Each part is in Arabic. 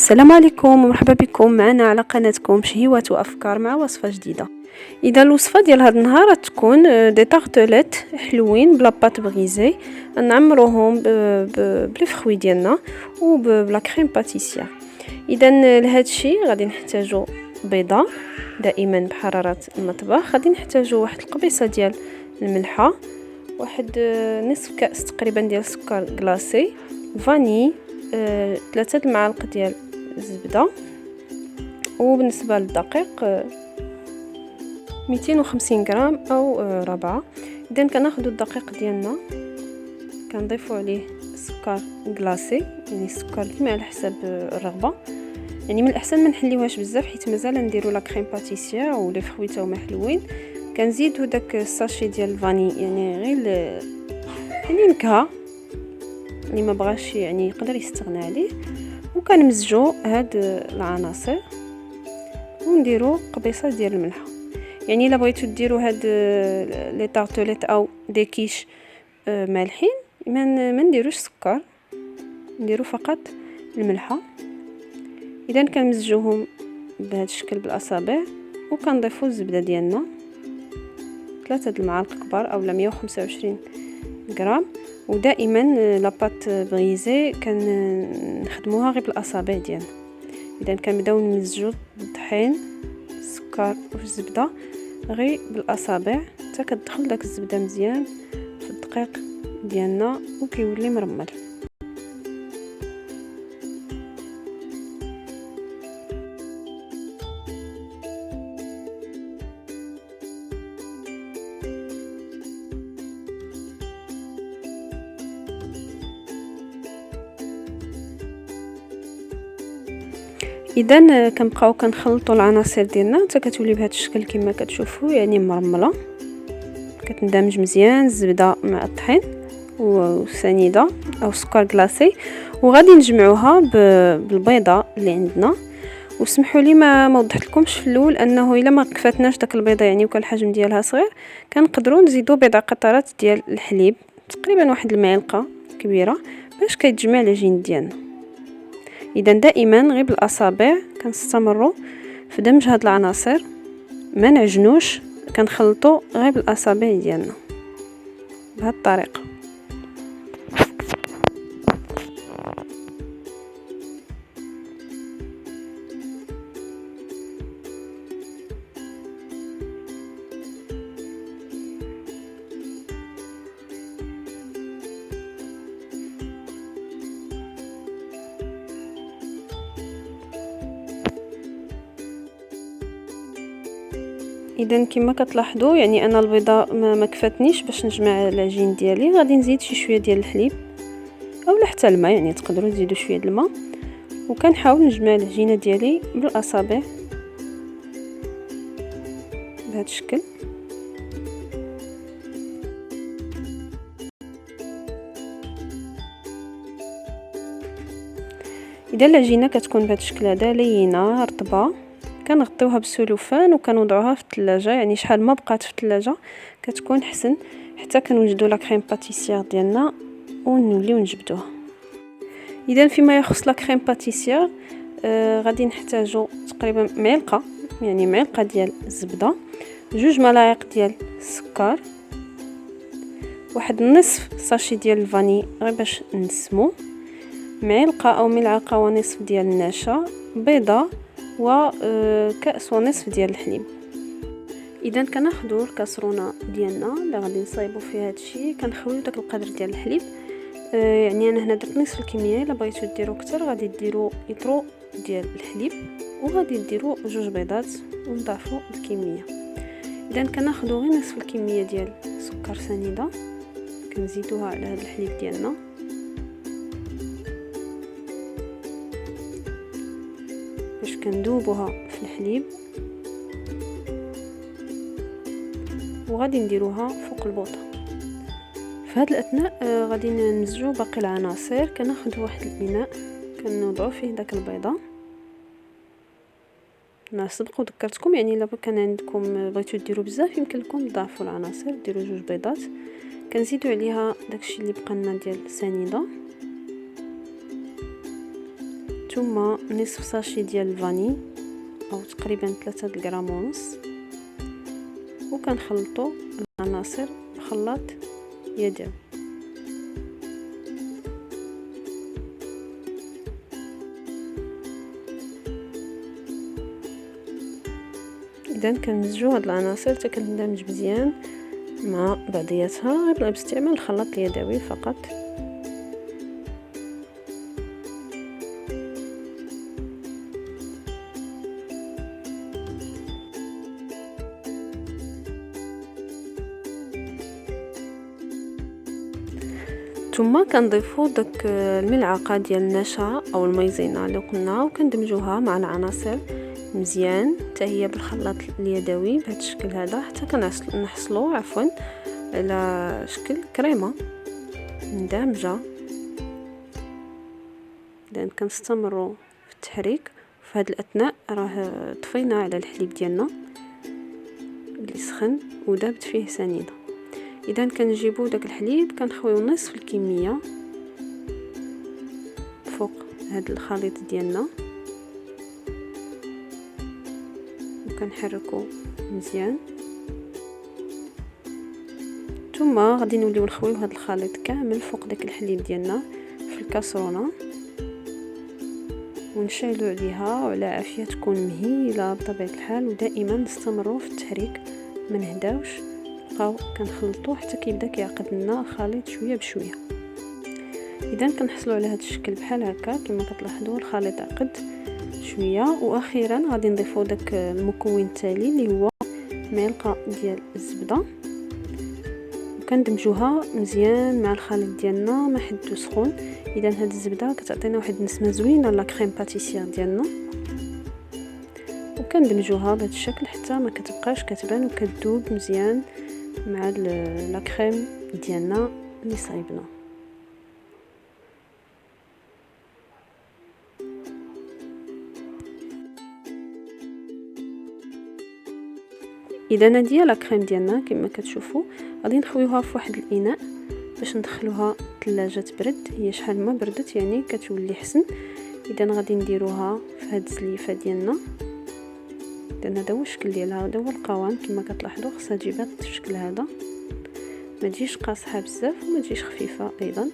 السلام عليكم ومرحبا بكم معنا على قناتكم شهيوات وافكار مع وصفه جديده. اذا الوصفه ديال هذا النهار تكون دي طارتليت حلوين بلا بات بغيزي، نعمروهم بلي فخوي ديالنا وبلا كريم باتيسير. اذا لهذا الشيء غادي نحتاجو بيضه دائما بحراره المطبخ، غادي نحتاجو واحد القبيصه ديال الملحه، واحد نصف كاس تقريبا ديال السكر كلاصي، فاني، 3 المعالق ديال الزبده، وبالنسبه للدقيق 250 غرام او ربعه. اذا كناخذوا الدقيق ديالنا كنضيفوا عليه السكر كلاصي، يعني السكر ديما على حسب الرغبه، يعني من الاحسن ما نحليوهاش بزاف حيت مازال نديروا لا كريم باتيسير ولي فروي تا هما حلوين. كنزيدوا داك الساشي ديال الفاني، يعني غير يعني نكهه اللي ما بغاش يعني يقدر يستغنى عليه، وكنمزجوا هاد العناصر ونديروا قبيصه ديال الملحه. يعني الا بغيتو ديروا هاد لي طارتليت او دي كيش مالحين ما نديروش سكر، نديروا فقط الملحه. اذا كنمزجوهم بهذا الشكل بالاصابع، وكنضيفوا الزبده ديالنا 3 المعالق كبار او 125 غرام. ودائما لاباط بغيزي كنخدموها غير بالاصابع ديالنا. اذا كنبداو نمزجوا الطحين السكر والزبده غير بالاصابع حتى كتدخل داك الزبده مزيان في الدقيق ديالنا وكيولي مرمل. اذا كنبقاو كنخلطوا العناصر ديالنا حتى كتولي بهذا الشكل كما كتشوفوا، يعني مرمله، كتندمج مزيان الزبده مع الطحين والسنيده او السكر كلاصي. وغادي نجمعوها بالبيضه اللي عندنا. وسمحوا لي ما وضحت لكمش في الاول انه الا ما كفاتناش داك البيضه يعني وكان الحجم ديالها صغير، كنقدروا نزيدوا بضع قطرات ديال الحليب، تقريبا واحد المعلقه كبيره، باش كيتجمع العجين ديالنا. اذا دائما غير بالاصابع كنستمروا في دمج هاد العناصر، ما نعجنوش، كنخلطوا غير بالاصابع ديالنا بهذه الطريقه. اذا كما كتلاحظوا يعني انا البيضه ما كفاتنيش باش نجمع العجين ديالي، غادي نزيد شي شويه ديال الحليب اولا حتى الماء، يعني تقدروا تزيدوا شويه د الماء، وكنحاول نجمع العجينه ديالي بالاصابع بهذا الشكل. اذا العجينه كتكون بهذا الشكل هذا لينه رطبه، كنغطيوها بالسلوفان وكنوضعوها في الثلاجه، يعني شحال ما بقات في الثلاجه كتكون حسن حتى كنوجدوا لا كريم باتيسير ديالنا ونوليو نجبدوها. اذا فيما يخص لا كريم باتيسير غادي نحتاجو تقريبا معلقه، يعني معلقه ديال الزبده، 2 ملاعق ديال السكر، واحد نصف ساشي ديال الفاني غير باش نسمو، معلقه او ملعقه ونصف ديال النشا، بيضه، وكاس ونصف ديال الحليب. اذا كناخذوا الكاسرونه ديالنا اللي غادي نصايبوا فيها هادشي، كنخويو داك القدر ديال الحليب، يعني انا هنا درت نصف الكميه، الا بغيتو ديروا اكثر غادي ديروا لترو ديال الحليب، وغادي ديروا 2 بيضات ونضاعفوا الكميه. اذا كناخذوا غير نصف الكميه ديال سكر سنيده، كنزيدوها على هذا الحليب ديالنا، باش كندوبوها في الحليب، وغادي نديروها فوق البوطه. في هذا الاثناء غادي نمزجوا باقي العناصر. كناخذ واحد الاناء كنوضعوا فيه داك البيضه. انا سبق وذكرتكم يعني الا كان عندكم بغيتو ديروا بزاف يمكن لكم تضاعفوا العناصر، ديروا 2 بيضات. كنزيدوا عليها داكشي اللي بقى لنا ديال السنيده، ثم نصف ساشي ديال الفاني او تقريبا 3 غرام ونص، وكنخلطوا العناصر بخلاط يدوي. اذا كنمزجوا هاد العناصر حتى كتندمج مزيان مع بعضياتها غير باستعمال الخلاط اليدوي فقط. ثم كنضيفوا داك الملعقه ديال النشا او المايزينا اللي قلنا، وكندمجوها مع العناصر مزيان حتى هي بالخلاط اليدوي بهذا الشكل هذا، حتى كنحصلوا على شكل كريمه مندمجه. اذا كنستمروا في التحريك. في هذا الاثناء راه طفينا على الحليب ديالنا اللي سخن ودابت فيه سنيده. اذا كنجيبوا داك الحليب كنخويو نصف الكميه فوق هذا الخليط ديالنا وكنحركو مزيان. ثم غادي نوليو نخويو هذا الخليط كامل فوق داك الحليب ديالنا في الكاسرونه ونشعلوا عليها وعلى عافيه تكون مهيله بطبيعه الحال. ودائما نستمروا في التحريك ما نهداوش، نبقاو كنخلطوه حتى كيبدا كيعقد لنا الخليط شويه بشويه. اذا كنحصلوا على هذا الشكل بحال هكا كما كتلاحظوا الخليط عقد شويه. واخيرا غادي نضيفوا داك المكون التالي اللي هو معلقه ديال الزبده، وكندمجوها مزيان مع الخليط ديالنا ما حدو سخون. اذا هاد الزبده كتعطينا واحد النسمه زوينه لا كريم باتيسير ديالنا، وكندمجوها بهذا الشكل حتى ما كتبقاش كتبان وكتذوب مزيان مع لا كريم ديالنا اللي صايبنا. اذا هادي لا كريم ديالنا كما كتشوفوا غادي نخويوها في واحد الاناء باش ندخلوها الثلاجه تبرد. هي شحال ما بردت يعني كتولي حسن. اذا غادي نديروها في هاد الزليفه ديالنا. اذا هذا هو الشكل ديالها، هذا هو القوام كما كتلاحظوا. خصها تجي بهذا الشكل هذا، ما تجيش قاصحه بزاف وما تجيش خفيفه ايضا.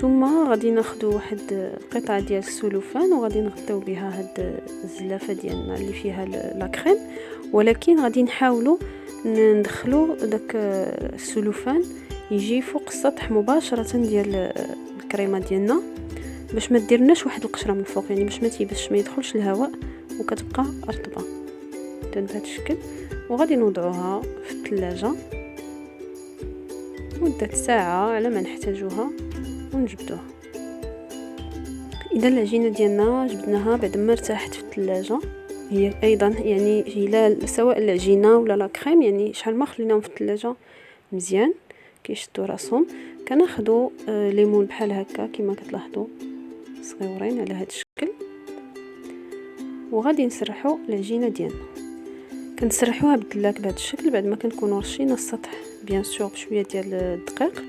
ثم غادي ناخذوا واحد القطعه ديال السلوفان وغادي نغطيو بها هاد الزلافه ديالنا اللي فيها لا كريم، ولكن غادي نحاولوا ندخلوا داك السلوفان يجي فوق السطح مباشره ديال الكريمه ديالنا باش ما ديرناش واحد القشره من الفوق، يعني باش ما تيبسش ما يدخلش الهواء وكتبقى رطبه بهذا الشكل. وغادي نوضعوها في الثلاجه مده ساعه على ما نحتاجوها ونجبدوها. اذا العجينه ديالنا جبدناها بعد ما ارتاحت في الثلاجه، هي ايضا يعني سواء العجينه ولا لا كريم يعني شحال ما خليناهم في الثلاجه مزيان كيشدوا راسهم. كناخذوا ليمون بحال هكا كما كتلاحظوا صغيورين على هذا الشكل، وغادي نسرحوا العجينه ديالنا. كنسرحوها بالدلاك بهذا الشكل بعد ما كنكونوا رشينا السطح بيان سور بشويه ديال الدقيق.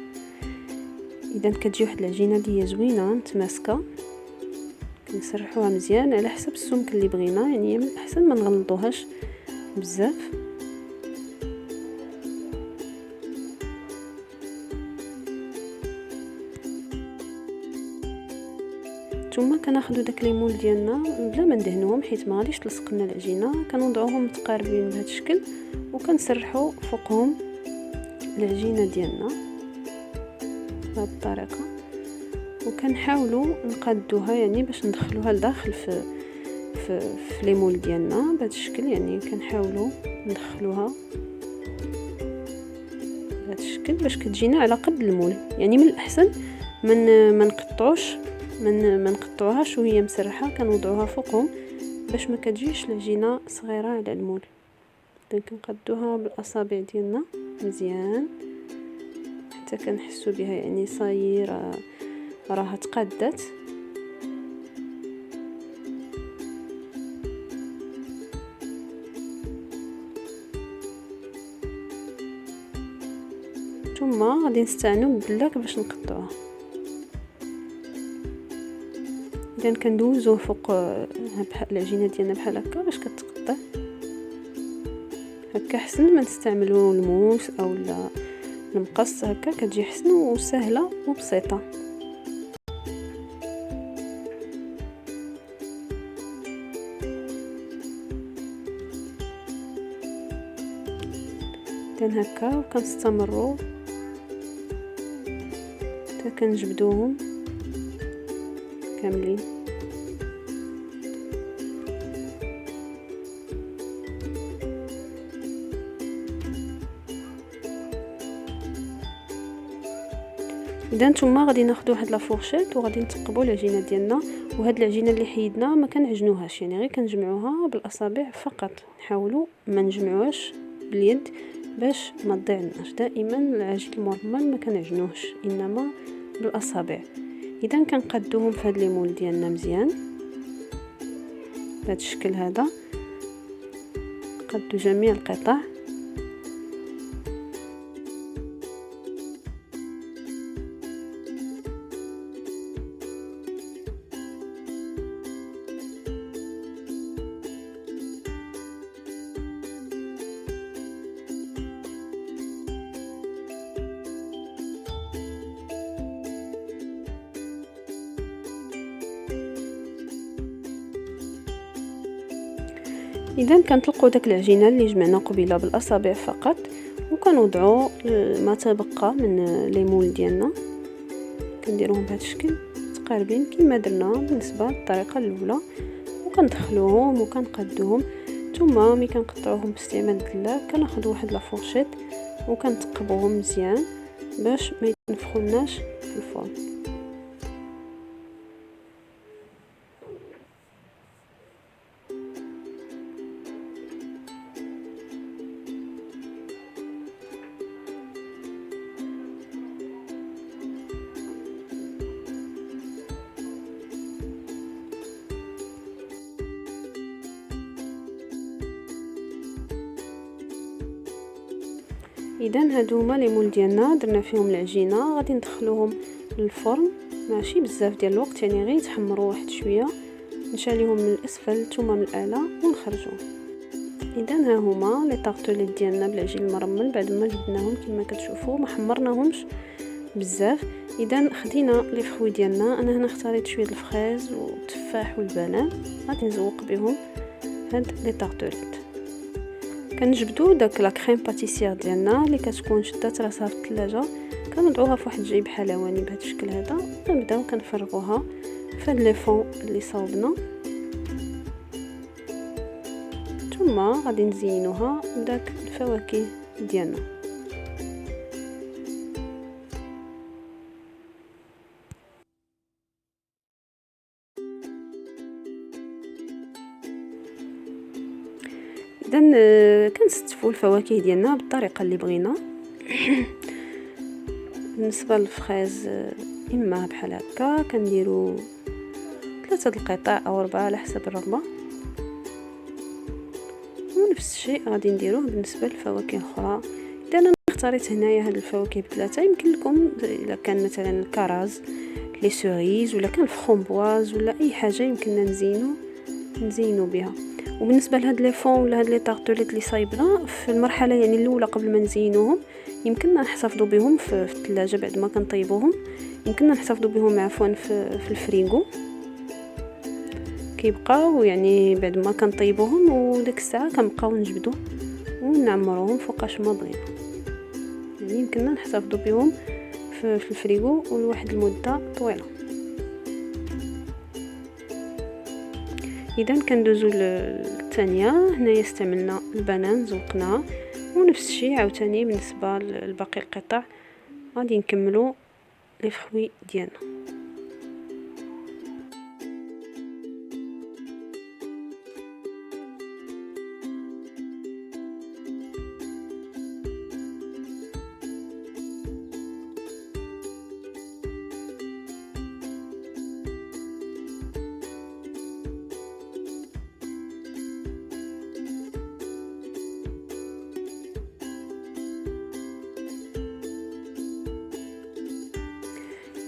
اذا كتجي واحد العجينه اللي هي زوينه متماسكه. كنسرحوها مزيان على حسب السمك اللي بغينا، يعني من الاحسن ما نغلطوهاش بزاف. ثم كناخذوا داك ليمون ديالنا بلا ما ندهنوهم حيت ما غاديش تلصق لنا العجينه، كنوضعوهم متقاربين بهذا الشكل وكنسرحوا فوقهم العجينه ديالنا بهذه الطريقه، وكنحاولوا نقادوها يعني باش ندخلوها لداخل في ليمون ديالنا بهذا الشكل. يعني كنحاولوا ندخلوها بهذا الشكل باش كتجينا على قد المول. يعني من الاحسن ما نقطعوهاش وهي مسرحه، كنوضعوها فوقهم باش ما كتجيش العجينه صغيره على المول. كنقادوها بالاصابع ديالنا مزيان حتى كنحسوا بها يعني صاير راها تقادات. ثم غادي نستعنوا بالدلاك باش نقطعوها. اذا كندوزوه فوق بحال العجينه ديالنا بحال هكا باش كتقطع هكا حسن ما نستعملوا الموس او المقص، هكا كتجي حسن وسهله وبسيطه. اذا هكا وكنستمروا حتى كنجبدوهم كاملين. اذا نتوما غادي ناخذ واحد لافورشيط وغادي نثقبوا العجينه ديالنا. وهاد العجينه اللي حيدنا ما كنعجنوهاش، يعني غير كنجمعوها بالاصابع فقط. نحاولوا ما نجمعوهاش باليد باش ما تضيعناش. دائما العجين المرمل ما كنعجنوهش انما بالاصابع. اذا كنقادوهم في هاد ليمول ديالنا مزيان بهذا الشكل هذا. نقادو جميع القطع. اذا كنطلقوا داك العجينه اللي جمعنا قبيله بالاصابع فقط، وكنوضعوا ما تبقى من ليمول ديالنا كنديروهم بهذا الشكل متقاربين كما درنا بالنسبه للطريقه الاولى، وكندخلوهم وكنقادوهم. ثم ملي كنقطعوهم باستعمال الدله كناخذ واحد لافورشيط وكنثقبوهم مزيان باش ما يتنفخوناش في الفرن. اذا هادو هما ليمول ديالنا درنا فيهم العجينه، غادي ندخلوهم للفرن ماشي بزاف ديال الوقت، يعني غير يتحمروا واحد شويه، نشاليهم من الاسفل ثم من الاعلى ونخرجوا. اذا ها هما لي طارطوليت ديالنا بالعجين المرمل بعد ما جبناهم كما كتشوفوا، ما حمرناهمش بزاف. اذا خدينا لي فخوي ديالنا، انا هنا اختاريت شويه الفريز والتفاح والبنان، غادي نزوق بهم هاد لي طارطوليت. كنجبدوا داك لا كريم باتيسير ديالنا اللي كتكون شدات راسها في الثلاجه، كنوضعوها في واحد الجيب حلواني بهذا الشكل هذا، كنبداو كنفرغوها في هاد لي فون اللي صاوبنا، ثم غادي نزينوها بداك الفواكه ديالنا. اذا كنستفوا الفواكه ديالنا بالطريقه اللي بغينا. بالنسبه للفريز اما بحال هكا كنديروا 3 القطع او 4 على حسب الرغبه، ونفس الشيء غادي نديروه بالنسبه للفواكه الاخرى. اذا انا اختاريت هنايا هاد الفواكه ب3، يمكن لكم الا كان مثلا الكراز، لي سوريز، ولا كان الفخومبواز، ولا اي حاجه يمكننا نزينو بها. وبالنسبه لهاد لي فون ولا هاد لي طارطوليت اللي صايبنا في المرحله يعني الاولى قبل ما نزينوهم، يمكننا نحتفظوا بهم في الثلاجه بعد ما كنطيبوهم، يمكننا نحتفظوا بهم عفوا في الفريغو، كيبقاو يعني بعد ما كنطيبوهم وديك الساعه كنبقاو نجبدوا ونعمروهم فوقاش ما بغينا. يعني يمكننا نحتفظوا بهم في الفريغو ولواحد المده طويله. اذا كندوزو للثانيه. هنايا استعملنا البنان زوقناه، ونفس الشيء عاوتاني بالنسبه لباقي القطع غادي نكملوا لي فخوي ديالنا.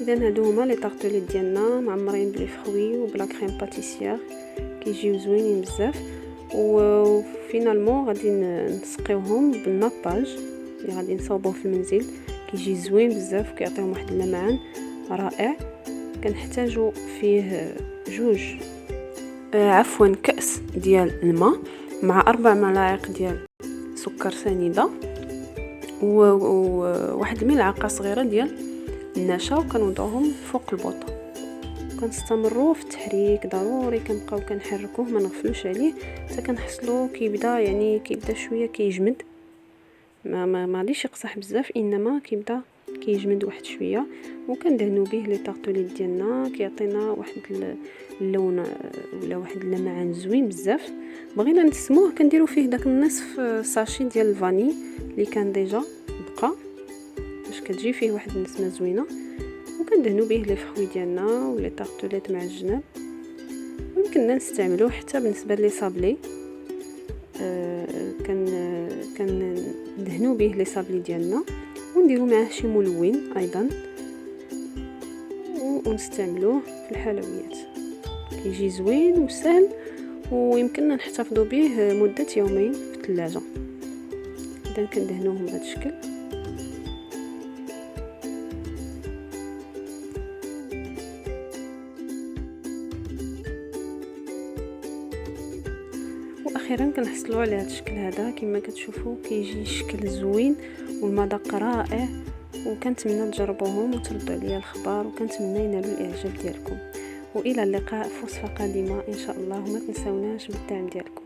اذا هادو هما لي طارطوليت ديالنا معمرين بلي فخوي وبلا كريم باتيسيير، كيجيو زوينين بزاف. وفينالمون غادي نسقيوهم بالناباج اللي غادي نصاوبوه في المنزل، كيجي زوين بزاف وكيعطيهم واحد اللمعان رائع. كنحتاجو فيه كأس ديال الماء مع 4 ملاعق ديال سكر سنيده وواحد الملعقه صغيره ديال النشا، وكنوضعوهم فوق البوطه. كنستمروا في التحريك، ضروري كنبقاو كنحركوه ما نغفلوش عليه حتى كنحصلوا كيبدا شويه كيجمد، ما ليش يقصح بزاف، انما كيبدا كيجمد واحد شويه. وكندهنوا به لي طارطوليت ديالنا، كيعطينا واحد اللون ولا واحد اللمعان زوين بزاف. بغينا نسموه كنديروا فيه داك النصف ساشي ديال الفاني اللي كان ديجا بقى باش كتجي فيه واحد النسمه زوينه. وكندهنوا به لي فخوي ديالنا ولي طارطوليت مع الجناب. ويمكننا نستعملوه حتى بالنسبه لي صابلي، كندهنوا به لي صابلي ديالنا ونديروا معاه شي ملون ايضا ونستعملوه في الحلويات. كيجي زوين وسهل ويمكننا نحتفظوا به مده يومين في الثلاجه. اذا كندهنوهم بهذا الشكل. واخيرا كنحصلوا على هذا الشكل هذا كما كتشوفوا، كيجي شكل زوين والمذاق رائع. وكنتمنى تجربوهم وتردوا عليا الخبر، وكنتمنى ينالوا الاعجاب ديالكم. والى اللقاء في وصفه قادمه ان شاء الله، وما تنساوناش بالدعم ديالكم.